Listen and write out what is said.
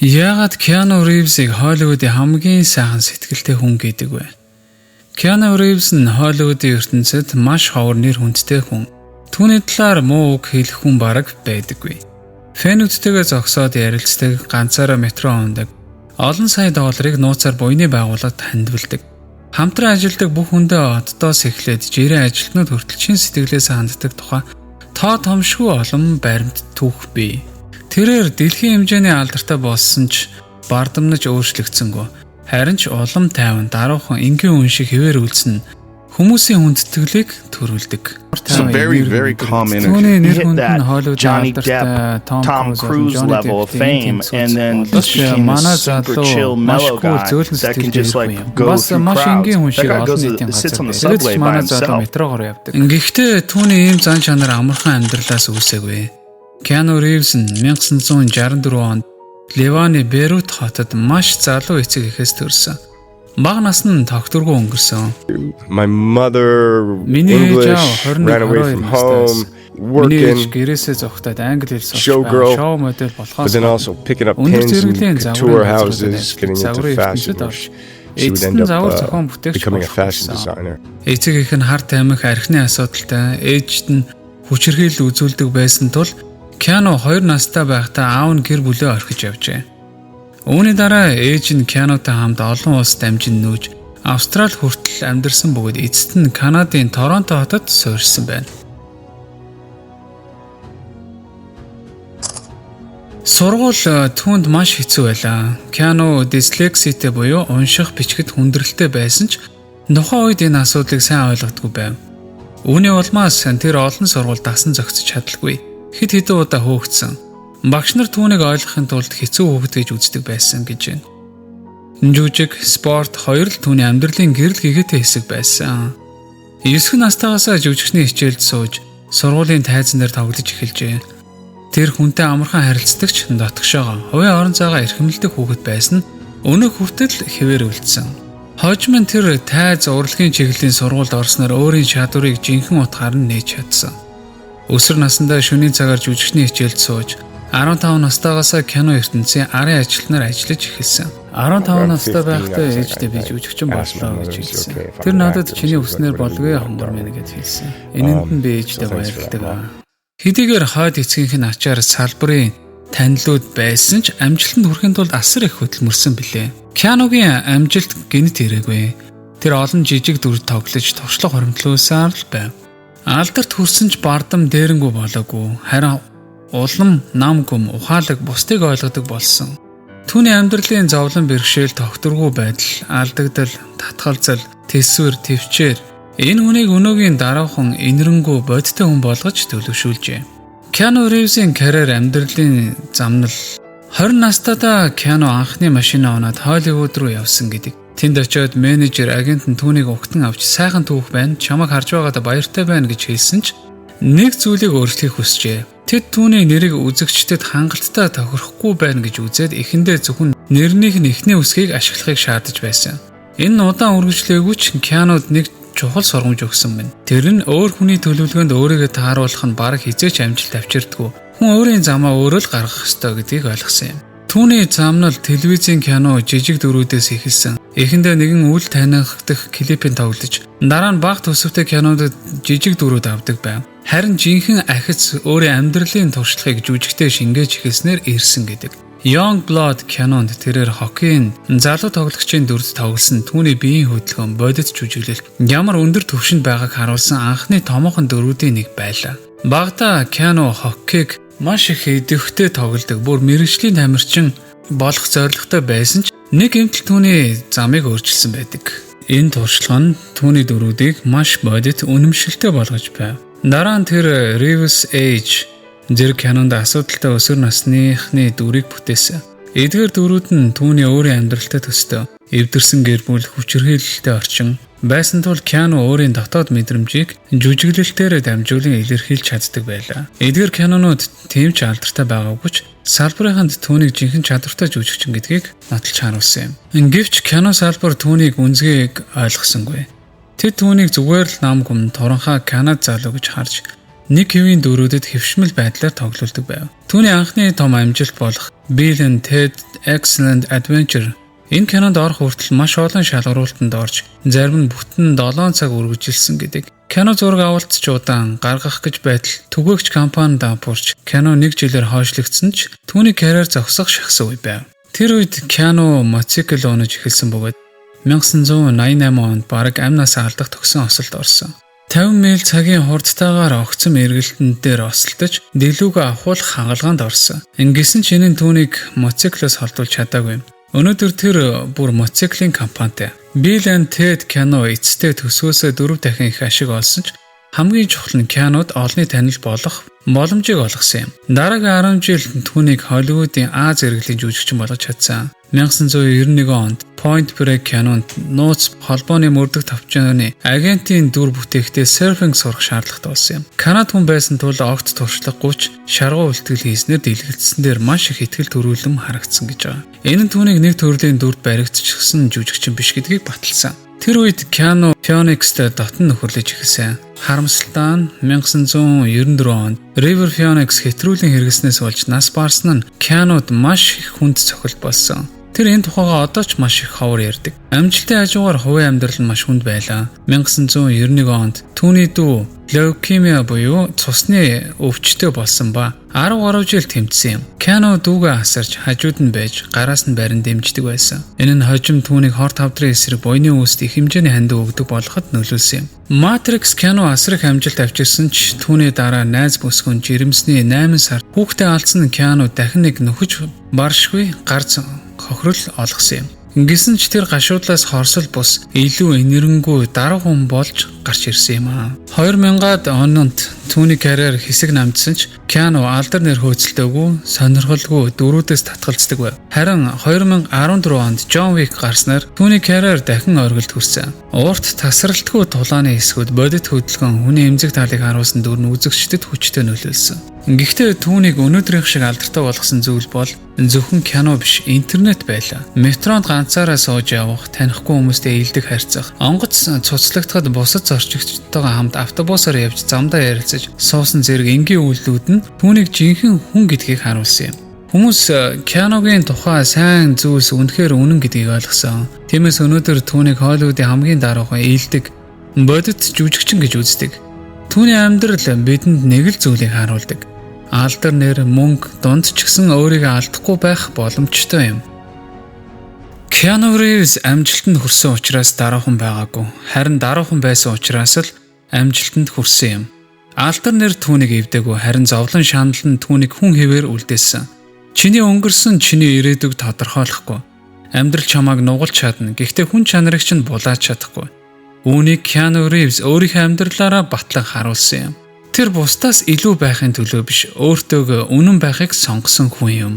Яагаад Keanu Reeves-ийг Hollywood-ийн хамгийн сайхан сэтгэлтэй хүн гэдэг вэ? Keanu Reeves нь Hollywood-ийн ертөнцид маш ховор нэр хүндтэй хүн. Түүний талаар муу үг хэлэх хүн бараг байдаггүй. Фэнүүдтэйгээ зогсоод ярилцдаг, ганцаараа метро ундаг, олон сая долларыг нууцаар буйны байгууллагад хандвалдаг. Хамтран ажилладаг бүх хүндээ оддоос эхлээд жирийн ажилтнууд хүртэл чин сэтгэлээс ханддаг тухай тоо томшгүй олон баримт түүх бий. Тэрээр дэлхийн хэмжээний алдартай болсон ч бардамнаж өөрчлөгдсөнгөө. Харин ч улам тайван даруухан энгийн хүн шиг хэвээр үлдсэн хүмүүсийн хүндэтгэлийг төрүүлдэг. Very common to hit that Johnny Depp, Tom Cruise level of fame, and then just became a super chill, mellow guy that can just like go through crowds. That guy sits on the subway by himself. Гэхдээ түүний ийм зан чанар амархан амьдралаас үүсээгүй. Keanu Reeves нь 1964 онд Ливаны Бейрут хотод маш залуу эцэг эхээс төрсөн. Бага насны тогтворгүй өнгөрсөн. My mother English ran away from home, working, гэрээсээ зогтоод англи хэл showgirl, шоу модель болохоос but then also picking up pins in couture houses, getting into fashion. She would end up becoming a fashion designer. Эцэг эх нь харт амих архины асуудалтай, ээжд нь хүчирхийлэл үзүүлдэг байсан тул Keanu 2 настай байхдаа аав нь гэр бүлээ орхиж явжээ. Үүний дараа ээж нь Keanu-тай хамт олон улс дамжин нүүж Австрали хүртэл амьдарсан бөгөөд эцэст нь Канадын Торонто хотод суурьсан байна. Сургууль түүнд маш хэцүү байлаа. Keanu дислекситэй буюу унших бичгэд хүндрэлтэй байсан ч тухайн үед энэ асуудлыг сайн ойлгодгүй байв. Үүний улмаас тэр олон сургууль дасан зохицож чадалгүй. Хэд хэдэн удаа хөөгдсөн. Багш нар түүнийг ойлгохын тулд хэцүү хүүхэд гэж үздэг байсан гэж байна. Жүжиг, спорт хоёр л түүний амьдралын гэрэл гэгээтэй хэсэг байсан. 9 настайгаас жүжигчний хичээлд сууж, сургуулийн тайзан дээр тоглож эхэлжээ. Тэр хүнтэй амархан харилцдагч дотгошоогоо хувийн орон зайгаа эрхэмлдэг хүүхэд байсан нь өнөө хүртэл хэвээр үлдсэн. Хожим нь тэр тайз урлагийн чиглэлийн сургуульд орсноор өөрийн чадварыг жинхэнэ утгаар нь нээж чадсан. Өсвөр насндаа шөнийн цагаар жүжигчний хичээлд сууж 15 настайгаас Keanu ертөнцийн арын ажилтнаар ажиллаж эхэлсэн. 15 настай байхдаа ээжтэй би жүжигчин боллоо гэж хэлсэн. Тэр надад чиний хүснээр болгүй хонгор мэн гэж хэлсэн. Энэнд нь би ээжтэй баярлдаг. Хэдийгээр хойд эцгийнх нь ачаар салбарын танилуд байсан ч амжилтанд хүрэхин тулд асар их хөдөлмөрсөн билээ. Keanu-гийн амжилт гэнэт ирээгүй. Тэр олон жижиг дүр тоглож туршлага хоримтлуулсаар л байв. Алдарт хүрсэн ч бардам дээрэнгүү болоогүй. Харин улам нам гүм ухаалаг бусдыг ойлгодог болсон. Түүний амьдралын зовлон бэрхшээл тогтворгүй байдал, алдагдал, татгалзал, тэсвэр, төвчээр энэ хүнийг өнөөгийн дараахан инэрэнгүү бодиттой хүн болгож төлөвшүүлжээ. Keanu Reeves-ийн карьер амьдралын замнал 20 настайдаа Keanu анхны машинаа унаад Hollywood руу явсан гэдэг. Тэнд очиод менежер, агент нь түүнийг угтан авч сайхан түүх байна, чамайг харж байгаадаа баяртай байна гэж хэлсэн ч нэг зүйлийг өөрчлөхийг хүсжээ. Тэд түүний нэрийг үзэгчдэд хангалттай тохирохгүй байна гэж үзээд эхэндээ зөвхөн нэрнийх нь эхний үсгийг ашиглахыг шаардаж байсан. Энэ нь удаан үргэлжлээгүй ч Keanu-д нэг чухал сургамж өгсөн байна. Тэр нь өөр хүний төлөвлөгөөнд өөрийгөө тааруулах нь бараг хизээч амжилт авчирдаггүй. Хүн өөрийн замаа өөрөө л гаргах ёстой гэдгийг ойлгосон юм. Түүний замнал телевизийн Keanu жижиг дүрүүдээс эхэлсэн. Эхэндээ нэгэн үл танигдах клипийн тоглож, дараа нь бага төсөвтэй Keanu-д жижиг дүрүүд авдаг байв. Харин жинхэнэ ахиц өөрийн амьдралын туршлагыг жүжигтэй шингээж эхэлснээр ирсэн гэдэг. Young Blood Keanu-д тэрээр хоккейн залуу тоглогчийн дүрд тоглосон түүний биеийн хөдөлгөөн бодит жүжиглэлт ямар өндөр түвшинд байгааг харуулсан анхны томоохон дүрүүдийн нэг байлаа. Багада Keanu хоккейг маш их идэвхтэй тоглодог, бүр мэргэжлийн тамирчин болох зорилготой байсан ч нэг эмтэл түүний замыг өөрчилсөн байдаг. Энэ туршлага нь түүний дүрүүдийг маш бодит, үнэмшилтэй болгож байв. Дараа нь тэр Reeves Age зэрэг Keanu-д асуудалтай өсвөр насныхны дүрийг бүтээсэн. Эдгээр дүрүүд нь түүний өөрийн амьдралтай төстэй, эвдэрсэн гэр бүл, хүчирхийлэлтэй орчин байсан тул Keanu өөрийн дотоод мэдрэмжийг жүжиглэлтээр дамжуулан илэрхийлж чаддаг байлаа. Эдгээр Keanu-нууд тийм ч алдартай байгаагүй ч салбарынханд түүнийг жинхэнэ чадвартай жүжигчин гэдгийг нотолж харуулсан юм. Гэвч Keanu салбар түүнийг үнцгийг ойлгосонгүй. Тэд түүнийг зүгээр л нам гүм туранхаа Канад залуу гэж харж нэг хэвийн дөрүүдэд хэвшмэл байдлаар тоглолдог байв. Түүний анхны том амжилт болох Bill and Ted Excellent Adventure энэ кинонд орох хүртэл маш олон шалгаруултанд орж зарим нь бүтэн 7 цаг үргэлжилсэн гэдэг. Кино зураг авалтч удаан гаргах гэж байтал түгээгч компанид давпуурч кино 1 жилээр хойшлогдсон ч түүний карьер зогсох шахсан үе байв. Тэр үед Keanu мотоцикл унаж эхэлсэн бөгөөд 1988 онд бараг амнаас алдах төгсөн осолд орсон. 50 миль цагийн хурдтайгаар огцом эргэлтэн дээр осолдож дэлгүүгээ авахуулах хагалгаанд орсон. Ингэсэн ч энэ нь түүнийг мотоциклоос холдуулж чадаагүй. Өнөөдөр тэр бүр мотоциклийн компанитай. Bill and Ted кино эцэстээ төсвөөсөө 4 дахин их ашиг олсон ч хамгийн чухал нь Keanu-д олонний танил болох боломжийг олгосон юм. Дараагийн 10 жил түүнийг Холливуудын Аз иргэлийн жүжигчин болгож чадсан. 1991 онд Point Break кинонд нууц холбооны мөрдөх товчооны агентийн дүр бүтээхдээ серфинг сурах шаардлагатай болсон юм. Канад хүн байсан тул огт туршлагагүй ч шаргуу үлтгэл хийснээр дэлгэцсэн дээр маш их ихтгэл төрүүлэм харагдсан гэж байгаа. Энэ нь түүнийг нэг төрлийн дүрд баригдчихсан жүжигчин биш гэдгийг баталсан. Тэр үед Keanu Phoenix-тэй дотн нөхөрлөж эхэлсэн. Харамсалтай нь 1994 онд River Phoenix хэтрүүлэн хэрэгснээс болж нас барсан нь Keanu-д маш их хүнд цохилт болсон. Тэр энэ тухайгаа одоо ч маш их ховор ярьдаг. Амжилтын хажуугаар хувийн амьдрал нь маш хүнд байлаа. 1991 онд түүний дүү лейкемия буюу цусны өвчтөй болсон ба 10 гаруй жил тэмцсэн юм. Keanu дүүгээ асарч хажууд нь байж гараас нь барин дэмждэг байсан. Энэ нь хожим түүнийг хор тавдрын эсрэг буйны үүсд их хэмжээний ханд өгдөг болоход нөлөөлсөн юм. Matrix Keanu асрах амжилт авчирсан ч түүний дараа найз бүсгүн жирэмсний 8 сар хүүхдээ алдсан Keanu дахин нэг нөхөж баршгүй гарц хохирол олгосон юм. Ингэсэн ч тэр гашуудлаас хорсол бус илүү энерэнгүй дарга хүн болж гарч ирсэн юм аа. 2000-ад онд түүний карьер хэсэг намжсан ч Keanu алдар нэр хөөцөлтөөгүй, сонирхолгүй дөрүүдээс татгалздаг байв. Харин 2014 онд John Wick гарснаар түүний карьер дахин оргилд хүрсэн. Урт тасралтгүй тулааны эсгүүд бодит хөдөлгөөн хүний эмзэг талыг харуулсан дүр нь үзэгчдэд хүчтэй нөлөөлсөн. Гэхдээ түүнийг өнөөдрийнх шиг алдартай болгосон зүйл бол зөвхөн кино биш, интернет байлаа. Метронд ганцаараа сууж явах, танихгүй хүмүүстэй ээлдэг харьцах, онгоц цуцлагдахад бусад зорчигчдтойгоо хамт автобусаар явж замдаа ярилцаж суусан зэрэг энгийн үйлдэлүүд нь түүнийг жинхэнэ хүн гэдгийг харуулсан юм. Хүмүүс Keanu-гийн тухай сайн зүйлс үнэхээр үнэн гэдгийг ойлгосон. Тиймээс өнөөдөр түүнийг Холливуудын хамгийн даруухан ээлдэг бодит жүжигчин гэж үздэг. Түүний амьдрал бидэнд нэг л зүйлийг харуулдаг. Алдар нэр, мөнгө, дунд ч гэсэн өөрийгөө алдахгүй байх боломжтой юм. Keanu Reeves амжилтанд хүрсэн учраас даруухан байгаагүй. Харин даруухан байсан учраас л амжилтанд хүрсэн юм. Алдар нэр түүнийг эвдээгүй, харин зовлон шанал нь түүнийг хүн хэвээр үлдээсэн. Чиний өнгөрсөн чиний ирээдүг тодорхойлохгүй. Амьдрал чамайг нугалж чадна. Гэхдээ хүн чанарыг чинь булааж чадахгүй. Үүнийг Keanu Reeves өөрийнхөө амьдралаараа батлан харуулсан юм. Тэр бусдаас илүү байхын төлөө биш, өөртөөгөө үнэн байхыг сонгосон хүн юм.